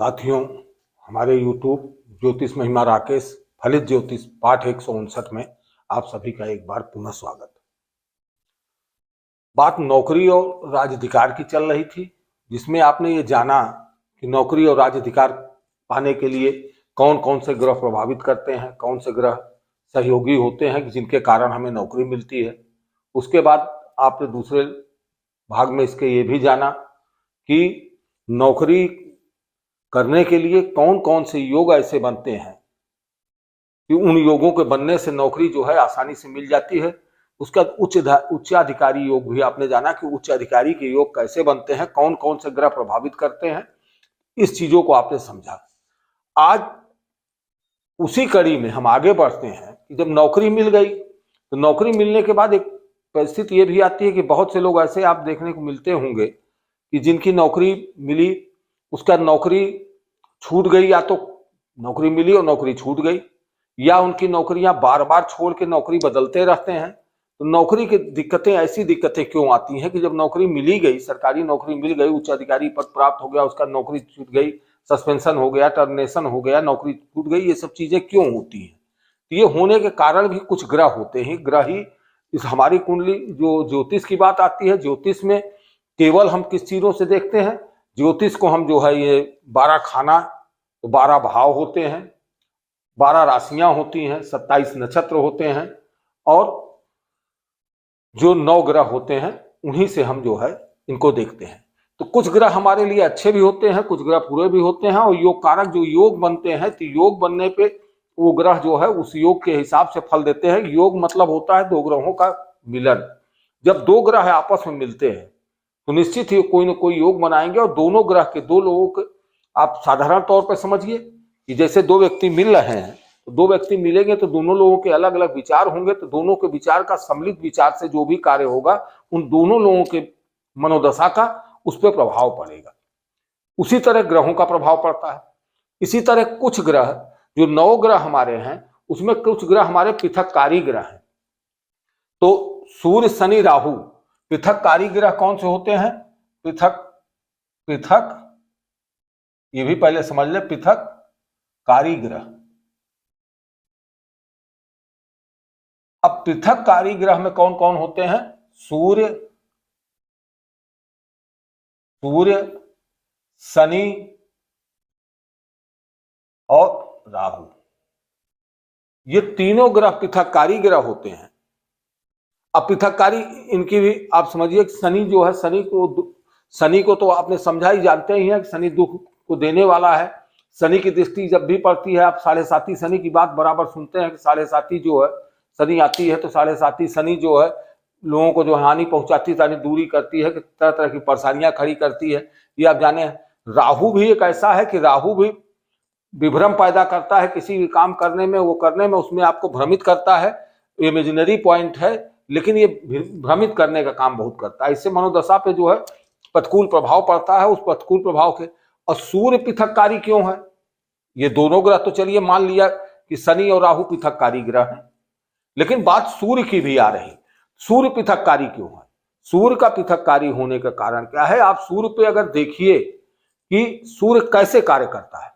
साथियों, हमारे YouTube ज्योतिष महिमा राकेश फलित ज्योतिष पाठ 159 में आप सभी का एक बार पुनः स्वागत। बात नौकरी और राजधिकार की चल रही थी, जिसमें आपने ये जाना कि नौकरी और राजधिकार पाने के लिए कौन कौन से ग्रह प्रभावित करते हैं, कौन से ग्रह सहयोगी होते हैं जिनके कारण हमें नौकरी मिलती है। उसके बाद आपने दूसरे भाग में इसके ये भी जाना कि नौकरी करने के लिए कौन कौन से योग ऐसे बनते हैं कि उन योगों के बनने से नौकरी जो है आसानी से मिल जाती है। उसका उच्चाधिकारी योग भी आपने जाना कि उच्च अधिकारी के योग कैसे बनते हैं, कौन कौन से ग्रह प्रभावित करते हैं, इस चीजों को आपने समझा। आज उसी कड़ी में हम आगे बढ़ते हैं कि जब नौकरी मिल गई तो नौकरी मिलने के बाद एक परिस्थिति ये भी आती है कि बहुत से लोग ऐसे आप देखने को मिलते होंगे कि जिनकी नौकरी मिली, उसका नौकरी छूट गई, या तो नौकरी मिली और नौकरी छूट गई, या उनकी नौकरियां बार बार छोड़ के नौकरी बदलते रहते हैं। तो नौकरी की दिक्कतें, ऐसी दिक्कतें क्यों आती हैं कि जब नौकरी मिली गई, सरकारी नौकरी मिल गई, उच्च अधिकारी पद प्राप्त हो गया, उसका नौकरी छूट गई, सस्पेंशन हो गया, टर्मिनेशन हो गया, नौकरी छूट गई, ये सब चीजें क्यों होती हैं? तो ये होने के कारण भी कुछ ग्रह होते हैं। ग्रह ही इस हमारी कुंडली, जो ज्योतिष की बात आती है, ज्योतिष में केवल हम किस चीजों से देखते हैं? ज्योतिष को हम जो है ये 12 खाना, तो 12 भाव होते हैं, 12 राशियां होती हैं, 27 नक्षत्र होते हैं, और जो 9 ग्रह होते हैं उन्हीं से हम जो है इनको देखते हैं। तो कुछ ग्रह हमारे लिए अच्छे भी होते हैं, कुछ ग्रह बुरे भी होते हैं, और योग कारक जो योग बनते हैं, तो योग बनने पे वो ग्रह जो है उस योग के हिसाब से फल देते हैं। योग मतलब होता है दो ग्रहों का मिलन। जब दो ग्रह आपस में मिलते हैं तो निश्चित ही कोई ना कोई योग बनाएंगे, और दोनों ग्रह के दो लोगों के, आप साधारण तौर पर समझिए कि जैसे दो व्यक्ति मिल रहे हैं, तो दो व्यक्ति मिलेंगे तो दोनों लोगों के अलग अलग विचार होंगे, तो दोनों के विचार का सम्मिलित विचार से जो भी कार्य होगा उन दोनों लोगों के मनोदशा का उस पर प्रभाव पड़ेगा। उसी तरह ग्रहों का प्रभाव पड़ता है। इसी तरह कुछ ग्रह, जो 9 ग्रह हमारे हैं, उसमें कुछ ग्रह हमारे पृथककारी ग्रह हैं। तो सूर्य, शनि, राहु पृथककारी ग्रह कौन से होते हैं? पृथक ये भी पहले समझ ले, पृथककारी ग्रह। अब पृथककारी ग्रह में कौन कौन होते हैं? सूर्य, शनि और राहु, ये तीनों ग्रह पृथककारी ग्रह होते हैं। अब पृथककारी इनकी भी आप समझिए कि शनि जो है, शनि को तो आपने समझा ही, जानते ही हैं कि शनि दुख को देने वाला है। शनि की दृष्टि जब भी पड़ती है, आप 7.5 शनि की बात बराबर सुनते हैं कि 7.5 जो है शनि आती है, तो 7.5 शनि जो है लोगों को जो हानि पहुंचाती है, यानी दूरी करती है, कि तरह तरह की परेशानियां खड़ी करती है, ये आप जाने। राहु भी एक ऐसा है कि राहु भी विभ्रम पैदा करता है, किसी भी काम करने में, वो करने में, उसमें आपको भ्रमित करता है। इमेजिनरी पॉइंट है, लेकिन ये भ्रमित करने का काम बहुत करता है। इससे मनोदशा पे जो है प्रतिकूल प्रभाव पड़ता है, उस प्रतिकूल प्रभाव के। और सूर्य पृथककारी क्यों है? ये दोनों ग्रह तो चलिए मान लिया कि शनि और राहु पृथककारी ग्रह हैं, लेकिन बात सूर्य की भी आ रही। सूर्य पृथककारी क्यों है? सूर्य का पृथककारी होने का कारण क्या है? आप सूर्य पे अगर देखिए कि सूर्य कैसे कार्य करता है।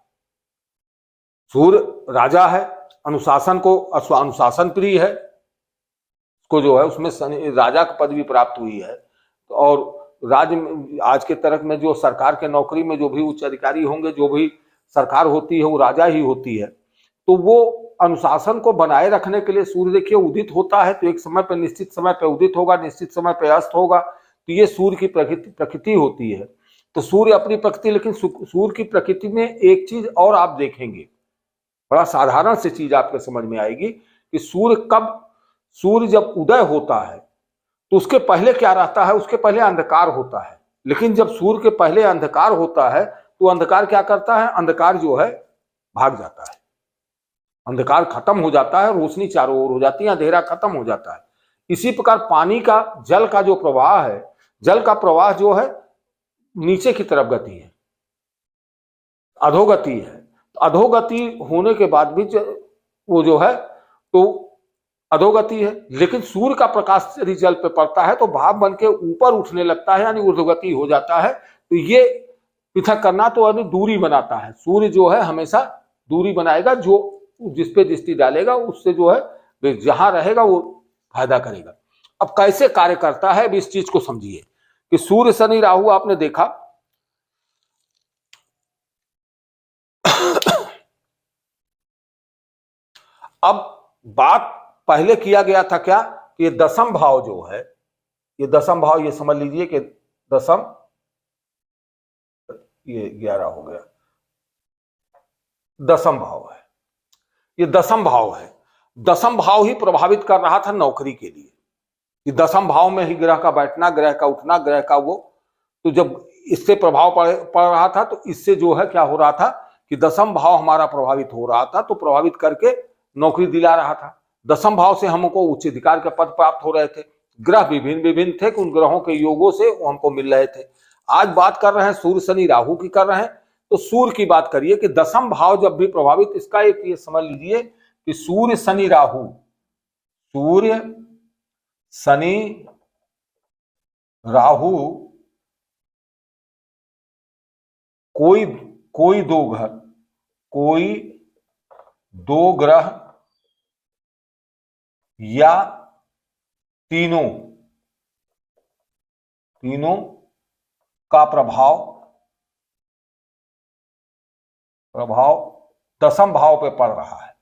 सूर्य राजा है, अनुशासन को, अनुशासन प्रिय है, को जो है उसमें राजा की पदवी प्राप्त हुई है। और राज्य में आज के तरह में जो सरकार के नौकरी में जो भी उच्च अधिकारी होंगे, जो भी सरकार होती है वो राजा ही होती है। तो वो अनुशासन को बनाए रखने के लिए सूर्य देखिए उदित होता है, तो एक समय पर, निश्चित समय पर उदित होगा, निश्चित समय पर अस्त होगा। तो ये सूर्य की प्रकृति होती है। तो सूर्य अपनी प्रकृति, लेकिन सूर्य की प्रकृति में एक चीज और आप देखेंगे, बड़ा साधारण सी चीज आपके समझ में आएगी कि सूर्य जब उदय होता है तो उसके पहले क्या रहता है? उसके पहले अंधकार होता है। लेकिन जब सूर्य के पहले अंधकार होता है तो अंधकार क्या करता है? अंधकार जो है भाग जाता है, अंधकार खत्म हो जाता है, रोशनी चारों ओर हो जाती है, अंधेरा खत्म हो जाता है। इसी प्रकार पानी का, जल का जो प्रवाह है, जल का प्रवाह जो है नीचे की तरफ गति है, अधोगति है। अधोगति होने के बाद भी वो जो है तो अधोगति है, लेकिन सूर्य का प्रकाश यदि जल पे पड़ता है तो भाप बन के ऊपर उठने लगता है, यानी ऊर्ध्वगति हो जाता है। तो ये पृथक करना तो अभी दूरी बनाता है। सूर्य जो है हमेशा दूरी बनाएगा, जो जिस पे दृष्टि डालेगा उससे जो है जहां रहेगा वो फायदा करेगा। अब कैसे कार्य करता है, अब इस चीज को समझिए कि सूर्य शनि राहु आपने देखा, अब बात पहले किया गया था क्या कि ये दसम भाव जो है, ये दसम भाव, ये समझ लीजिए कि दसम, ये 11 हो गया, दसम भाव है, ये दसम भाव है। दसम भाव ही प्रभावित कर रहा था नौकरी के लिए, कि दसम भाव में ही ग्रह का बैठना, ग्रह का उठना, ग्रह का वो, तो जब इससे प्रभाव पड़ रहा था तो इससे जो है क्या हो रहा था कि दसम भाव हमारा प्रभावित हो रहा था, तो प्रभावित करके नौकरी दिला रहा था। दसम भाव से हमको उच्च अधिकार के पद प्राप्त हो रहे थे, ग्रह विभिन्न विभिन्न थे कि उन ग्रहों के योगों से वो हमको मिल रहे थे। आज बात कर रहे हैं सूर्य शनि राहु की कर रहे हैं, तो सूर्य की बात करिए कि दसम भाव जब भी प्रभावित, इसका एक ये समझ लीजिए कि सूर्य शनि राहु, सूर्य शनि राहु कोई कोई दो घर, कोई दो ग्रह या तीनों, तीनों का प्रभाव दसम भाव पे पड़ रहा है,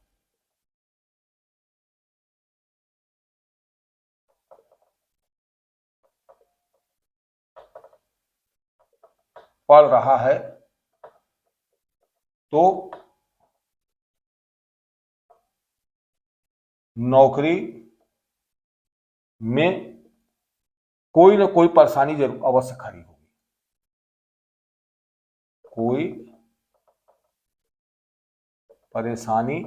पड़ रहा है, तो नौकरी में कोई ना कोई परेशानी जरूर अवश्य खड़ी होगी, कोई परेशानी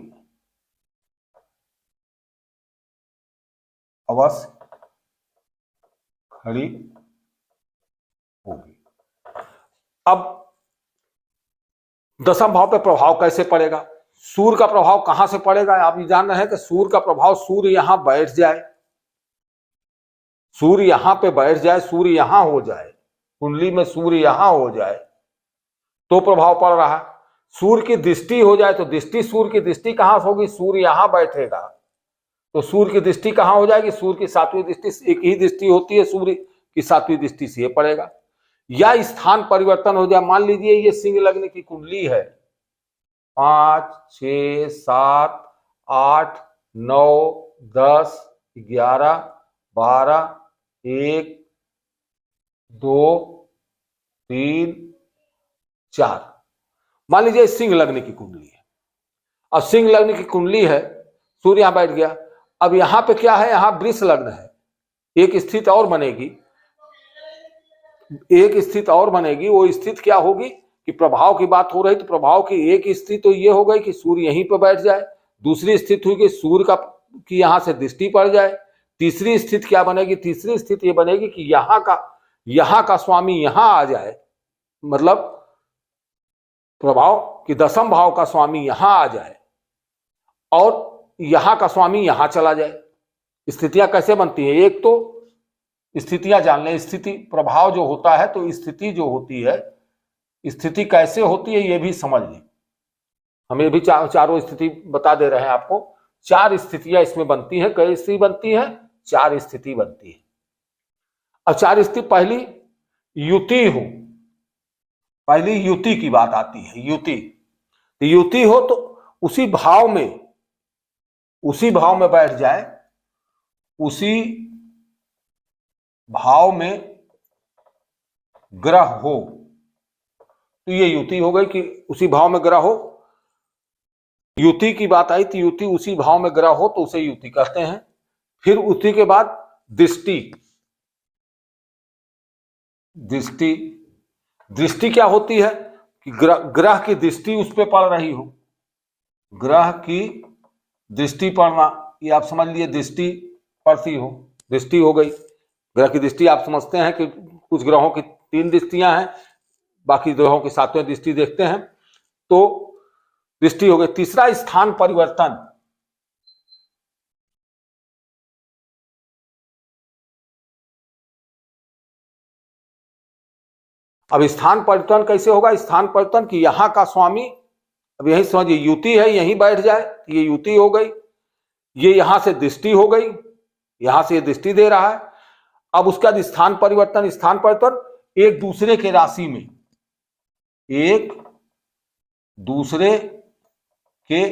अवश्य खड़ी होगी। अब दसम भाव पे प्रभाव कैसे पड़ेगा, सूर्य का प्रभाव कहां से पड़ेगा, आप ये जान रहे हैं कि सूर्य का प्रभाव, सूर्य यहां बैठ जाए, सूर्य यहां पे बैठ जाए, सूर्य यहां हो जाए, कुंडली में सूर्य यहां हो जाए तो प्रभाव पड़ रहा है। सूर्य की दृष्टि हो जाए तो दृष्टि, सूर्य की दृष्टि कहां से होगी, सूर्य यहां बैठेगा तो सूर्य की दृष्टि कहां हो जाएगी, सूर्य की सातवीं दृष्टि, एक ही दृष्टि होती है सूर्य की, सातवीं दृष्टि से पड़ेगा। या स्थान परिवर्तन हो जाए, मान लीजिए ये सिंह लग्न की कुंडली है, 5 6 7 8 9 10 11 12 1 2 3 4, मान लीजिए सिंह लग्न की कुंडली है। अब सिंह लग्न की कुंडली है, सूर्य यहां बैठ गया। अब यहां पे क्या है, यहां वृष लग्न है, एक स्थिति और बनेगी, एक स्थिति और बनेगी। वो स्थिति क्या होगी कि प्रभाव की बात हो रही, तो प्रभाव की एक स्थिति तो ये हो गई कि सूर्य यहीं पर बैठ जाए, दूसरी स्थिति हुई कि सूर्य का की यहां से दृष्टि पड़ जाए, तीसरी स्थिति क्या बनेगी, तीसरी स्थिति ये बनेगी कि यहां का स्वामी यहां आ जाए, मतलब प्रभाव कि दसम भाव का स्वामी यहां आ जाए और यहां का स्वामी यहां चला जाए। स्थितियां कैसे बनती है, एक तो स्थितियां जान लें, स्थिति प्रभाव जो होता है, तो स्थिति जो होती है, स्थिति कैसे होती है ये भी समझ लें। हमें भी चारों स्थिति बता दे रहे हैं आपको, 4 स्थितियां इसमें बनती हैं। कैसी बनती है, 4 स्थिति बनती है। अब 4 स्थिति, पहली युति हो, पहली युति की बात आती है, युति। तो युति हो तो उसी भाव में बैठ जाए, उसी भाव में ग्रह हो, तो ये युति हो गई कि उसी भाव में ग्रह हो। युति की बात आई तो युति, उसी भाव में ग्रह हो तो उसे युति कहते हैं। फिर उसी के बाद दृष्टि, दृष्टि, दृष्टि क्या होती है कि ग्रह की दृष्टि उस पर पड़ रही हो, ग्रह की दृष्टि पड़ना, ये आप समझ लिए, दृष्टि पड़ती हो, दृष्टि हो गई। ग्रह की दृष्टि आप समझते हैं कि कुछ ग्रहों की 3 दृष्टियां हैं, बाकी ग्रहों की 7वें दृष्टि देखते हैं, तो दृष्टि हो गई। तीसरा स्थान परिवर्तन, अब स्थान परिवर्तन कैसे होगा? स्थान परिवर्तन कि यहाँ का स्वामी, अब यही समझिए युति है, यहीं बैठ जाए, ये युति हो गई, ये यहां से दृष्टि हो गई, यहां से ये दृष्टि दे रहा है। अब उसका स्थान परिवर्तन, स्थान परिवर्तन एक दूसरे के राशि में, एक दूसरे के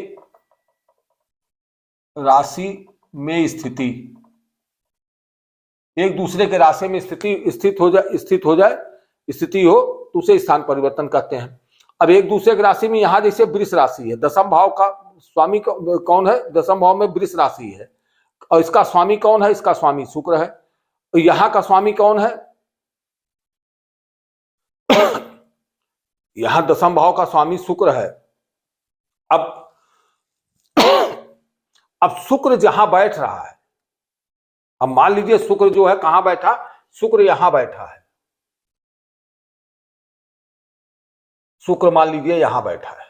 राशि में स्थिति, एक दूसरे के राशि में स्थित हो जाए, स्थिति हो तो उसे स्थान परिवर्तन कहते हैं। अब एक दूसरे की राशि में, यहां जैसे वृष राशि है, दशम भाव का स्वामी कौन है? दशम भाव में वृष राशि है, और इसका स्वामी कौन है? इसका स्वामी शुक्र है। तो यहां का स्वामी कौन है? यहां दशम भाव का स्वामी शुक्र है। अब शुक्र जहां बैठ रहा है, अब मान लीजिए शुक्र जो है कहां बैठा? शुक्र यहां बैठा है, शुक्र मान लीजिए यहां बैठा है,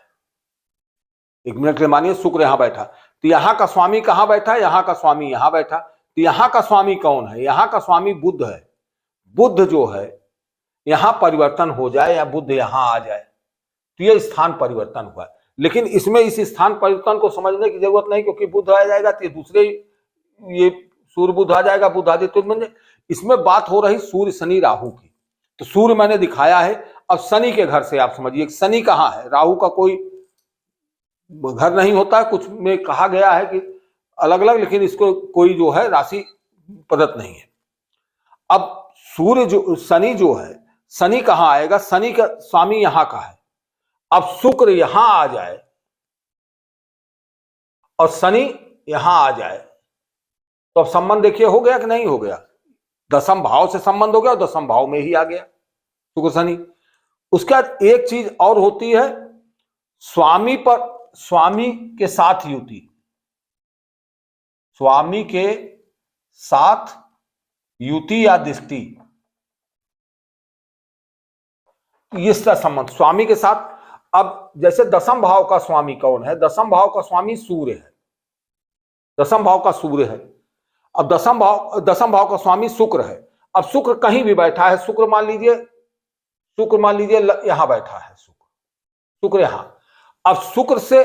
एक मिनट के मानिए शुक्र यहां बैठा, तो यहां का स्वामी कहां बैठा? यहां का स्वामी यहां बैठा, तो यहां का स्वामी कौन है? यहां का स्वामी बुध है। बुध जो है यहां परिवर्तन हो जाए या बुध यहां आ जाए तो यह स्थान परिवर्तन हुआ। लेकिन इसमें इस स्थान परिवर्तन को समझने की जरूरत नहीं, क्योंकि बुध आ जाएगा तो ये दूसरे, ये सूर्य बुध आ जाएगा, बुध आदित्य बन जाए। इसमें बात हो रही सूर्य शनि राहु की, तो सूर्य मैंने दिखाया है। अब शनि के घर से आप समझिए, शनि कहाँ है? राहु का कोई घर नहीं होता, कुछ में कहा गया है कि अलग अलग, लेकिन इसको कोई जो है राशि प्रदत्त नहीं है। अब सूर्य जो, शनि जो है, शनि कहाँ आएगा? शनि का स्वामी यहां का है। अब शुक्र यहां आ जाए और शनि यहां आ जाए तो अब संबंध देखिए हो गया कि नहीं हो गया? दशम भाव से संबंध हो गया और दशम भाव में ही आ गया शुक्र शनि। उसके बाद एक चीज और होती है, स्वामी पर, स्वामी के साथ युति, स्वामी के साथ युति या दृष्टि, इसका संबंध स्वामी के साथ। अब जैसे दशम भाव का स्वामी कौन है? दशम भाव का स्वामी सूर्य है, दशम भाव का सूर्य है। अब दशम भाव का स्वामी शुक्र है। अब शुक्र कहीं भी बैठा है, शुक्र मान लीजिए यहां बैठा है, शुक्र यहां। अब शुक्र से,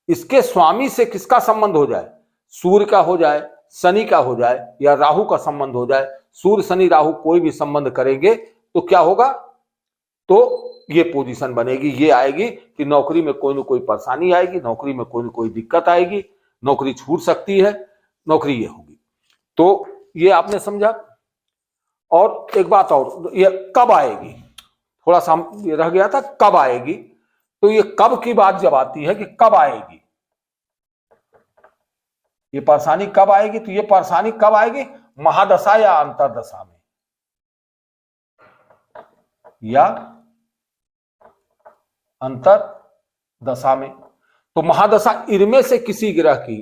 इसके स्वामी से किसका संबंध हो जाए? सूर्य का हो जाए, शनि का हो जाए, या राहु का संबंध हो जाए। सूर्य शनि राहु कोई भी संबंध करेंगे तो क्या होगा? तो ये पोजीशन बनेगी, ये आएगी कि नौकरी में कोई ना कोई परेशानी आएगी, नौकरी में कोई ना कोई दिक्कत आएगी, नौकरी छूट सकती है, नौकरी ये होगी। तो ये आपने समझा। और एक बात और, ये कब आएगी, थोड़ा सा ये रह गया था, कब आएगी? तो ये कब की बात जब आती है कि कब आएगी, ये परेशानी कब आएगी, तो ये परेशानी कब आएगी? महादशा या अंतरदशा में, या अंतर दशा में। तो महादशा, इनमें से किसी ग्रह की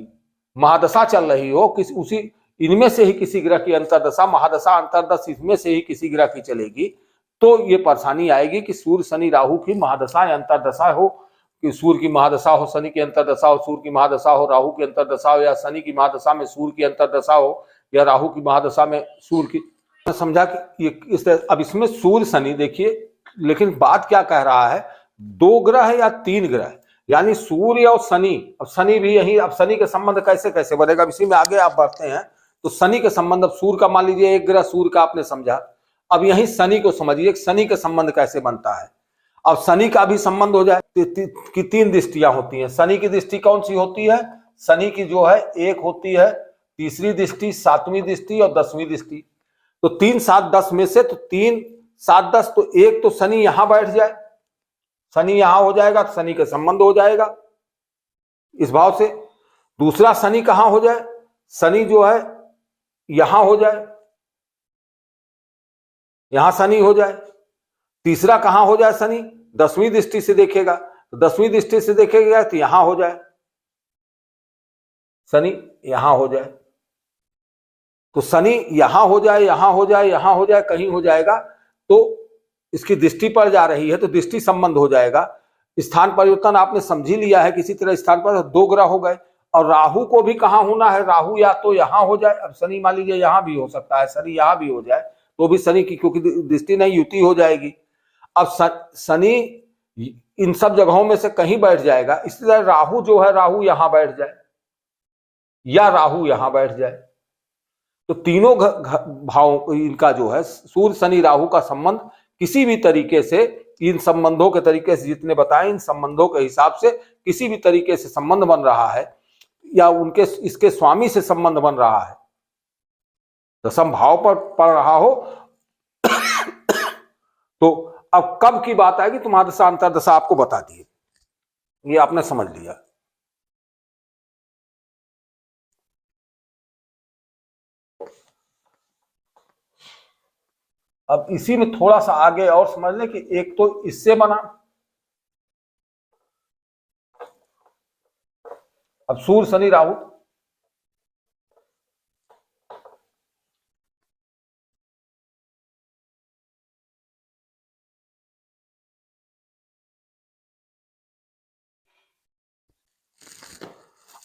महादशा चल रही हो, उसी इनमें से ही किसी ग्रह की अंतरदशा, महादशा अंतरदशा इसमें से ही किसी ग्रह की चलेगी, तो ये परेशानी आएगी कि सूर्य शनि राहु की महादशा या अंतरदशा हो, कि सूर्य की महादशा हो, शनि की अंतरदशा हो, सूर्य की महादशा हो, राहु की अंतरदशा हो, या शनि की महादशा में सूर्य की अंतरदशा हो, या राहु की महादशा में सूर्य की। समझा कि ये इस तरह। अब इसमें सूर्य शनि देखिए, लेकिन बात क्या कह रहा है? 2 ग्रह या 3 ग्रह, यानी सूर्य और शनि। अब शनि भी यही, अब शनि के संबंध कैसे कैसे बनेगा, इसी में आगे आप बढ़ते हैं। तो शनि के संबंध, अब सूर्य का मान लीजिए एक ग्रह सूर्य का आपने समझा, अब यही शनि को समझिए, शनि का संबंध कैसे बनता है। अब शनि का भी संबंध हो जाए कि 3 दृष्टियां होती हैं। शनि की दृष्टि कौन सी होती है? शनि की जो है एक होती है तीसरी दृष्टि, 7वीं दृष्टि और 10वीं दृष्टि। तो 3, 7, 10 में से, तो 3, 7, 10, तो एक तो शनि यहां बैठ जाए, शनि यहां हो जाएगा तो शनि का संबंध हो जाएगा इस भाव से। दूसरा शनि कहां हो जाए? शनि जो है यहां हो जाए, यहां शनि हो जाए। तीसरा कहां हो जाए? शनि 10वीं दृष्टि से देखेगा, तो 10वीं दृष्टि से देखेगा तो यहां हो जाए, शनि यहां हो जाए। तो शनि यहां हो जाए, यहां हो जाए, यहां हो जाए, कहीं हो जाएगा, तो इसकी दृष्टि पर जा रही है तो दृष्टि संबंध हो जाएगा। स्थान परिवर्तन आपने समझ ही लिया है, किसी तरह स्थान पर 2 ग्रह हो गए। और राहु को भी कहां होना है? राहु या तो यहां हो जाए, अब शनि मान लीजिए यहां भी हो सकता है, शनि यहां भी हो जाए तो भी शनि की, क्योंकि दृष्टि नहीं, युति हो जाएगी। अब शनि इन सब जगहों में से कहीं बैठ जाएगा, इसी तरह राहु जो है, राहु यहां बैठ जाए या राहु यहां बैठ जाए, तो तीनों भाव इनका जो है सूर्य शनि राहु का संबंध किसी भी तरीके से, इन संबंधों के तरीके से जितने बताए, इन संबंधों के हिसाब से किसी भी तरीके से संबंध बन रहा है या उनके इसके स्वामी से संबंध बन रहा है, दसम भाव पर पड़ रहा हो तो अब कब की बात आएगी तो महादशा अंतरदशा आपको बता दिए, ये आपने समझ लिया। अब इसी में थोड़ा सा आगे और समझ लें कि एक तो इससे बना, अब सूर्य शनि राहु,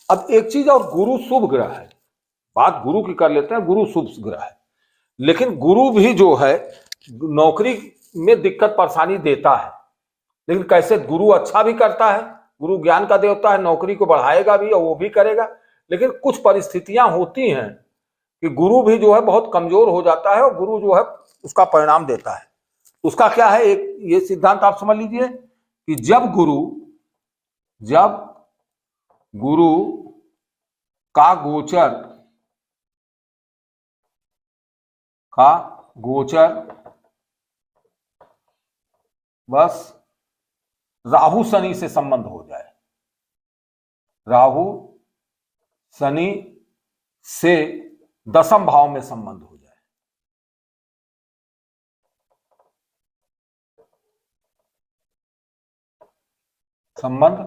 अब एक चीज और, गुरु शुभ ग्रह है, बात गुरु की कर लेते हैं, गुरु शुभ ग्रह है, लेकिन गुरु भी जो है नौकरी में दिक्कत परेशानी देता है, लेकिन कैसे, गुरु अच्छा भी करता है, गुरु ज्ञान का देवता है, नौकरी को बढ़ाएगा भी और वो भी करेगा, लेकिन कुछ परिस्थितियां होती हैं कि गुरु भी जो है बहुत कमजोर हो जाता है और गुरु जो है उसका परिणाम देता है। उसका क्या है, एक ये सिद्धांत आप समझ लीजिए कि जब गुरु का गोचर बस राहु शनि से संबंध हो जाए, राहु शनि से दसम भाव में संबंध हो जाए, संबंध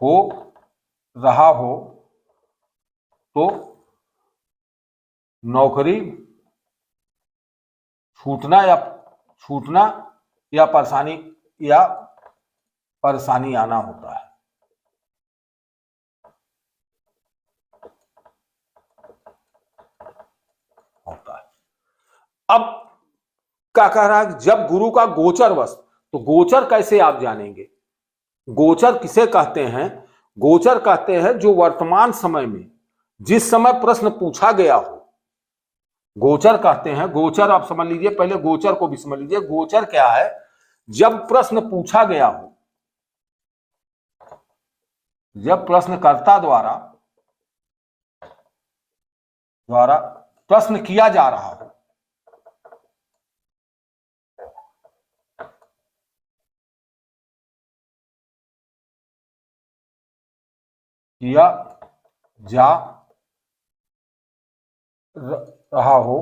हो रहा हो तो नौकरी छूटना या परेशानी आना होता है। अब क्या कह रहा है, जब गुरु का गोचर वश, तो गोचर कैसे आप जानेंगे, गोचर किसे कहते हैं, गोचर कहते हैं जो वर्तमान समय में जिस समय प्रश्न पूछा गया हो, गोचर कहते हैं। गोचर आप समझ लीजिए, पहले गोचर को भी समझ लीजिए। गोचर क्या है, जब प्रश्न पूछा गया हो, जब प्रश्नकर्ता द्वारा प्रश्न किया जा रहा हो, किया जा रहा हो,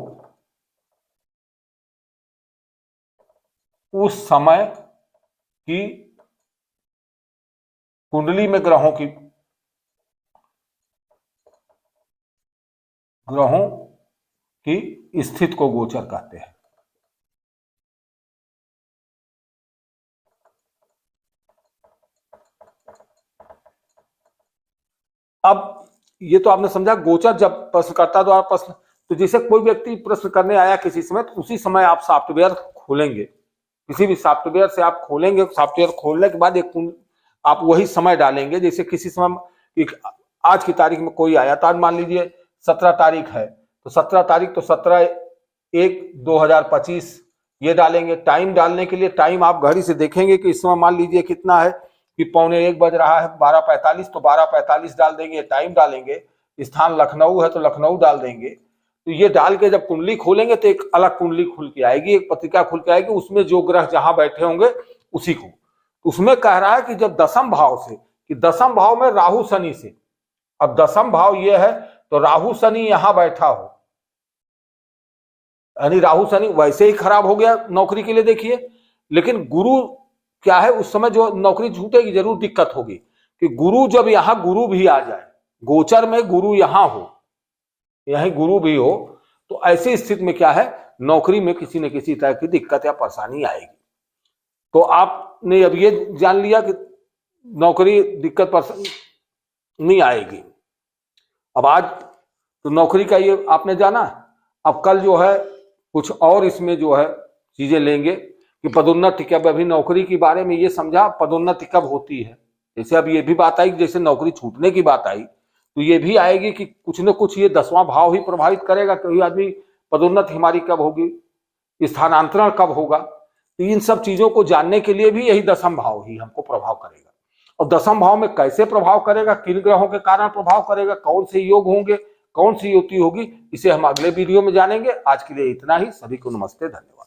उस समय की कुंडली में ग्रहों की स्थिति को गोचर कहते हैं। अब ये तो आपने समझा, गोचर जब प्रश्नकर्ता द्वारा प्रश्न, तो जैसे कोई व्यक्ति प्रश्न करने आया किसी समय, तो उसी समय आप सॉफ्टवेयर खोलेंगे, किसी भी सॉफ्टवेयर से आप खोलेंगे, सॉफ्टवेयर खोलने के बाद एक आप वही समय डालेंगे। जैसे किसी समय आज की तारीख में कोई आया, तो आज मान लीजिए 17 तारीख है, तो 17 तारीख तो 17/1/2025 ये डालेंगे। टाइम डालने के लिए टाइम आप घड़ी से देखेंगे कि इस समय मान लीजिए कितना है कि 12:45 बज रहा है, 12:45, तो 12:45 डाल देंगे, टाइम डालेंगे। स्थान लखनऊ है तो लखनऊ डाल देंगे। तो ये डाल के जब कुंडली खोलेंगे तो एक अलग कुंडली खुल के आएगी, एक पत्रिका खुल के आएगी, उसमें जो ग्रह जहां बैठे होंगे उसी को। उसमें कह रहा है कि जब दसम भाव से, कि दसम भाव में राहु शनि से, अब दसम भाव ये है तो राहु शनि यहां बैठा हो, यानी राहु शनि वैसे ही खराब हो गया नौकरी के लिए, देखिए। लेकिन गुरु क्या है, उस समय जो नौकरी छूटेगी जरूर दिक्कत होगी, कि गुरु जब यहां गुरु भी आ जाए, गोचर में गुरु यहां हो, यहीं गुरु भी हो, तो ऐसी स्थिति में क्या है, नौकरी में किसी न किसी तरह की दिक्कत या परेशानी आएगी। तो आपने अब ये जान लिया कि नौकरी दिक्कत परेशानी नहीं आएगी। अब आज तो नौकरी का ये आपने जाना, अब कल जो है कुछ और इसमें जो है चीजें लेंगे। कि पदोन्नति कब, अभी नौकरी के बारे में ये समझा पदोन्नति कब होती है। जैसे अब ये भी बात आई, जैसे नौकरी छूटने की बात आई, तो ये भी आएगी कि कुछ न कुछ ये 10वां भाव ही प्रभावित करेगा कि आदमी पदोन्नति हमारी कब होगी, स्थानांतरण कब होगा। तो इन सब चीजों को जानने के लिए भी यही 10वां भाव ही हमको प्रभाव करेगा। और 10वां भाव में कैसे प्रभाव करेगा, किन ग्रहों के कारण प्रभाव करेगा, कौन से योग होंगे, कौन सी युति होगी, इसे हम अगले वीडियो में जानेंगे। आज के लिए इतना ही। सभी को नमस्ते, धन्यवाद।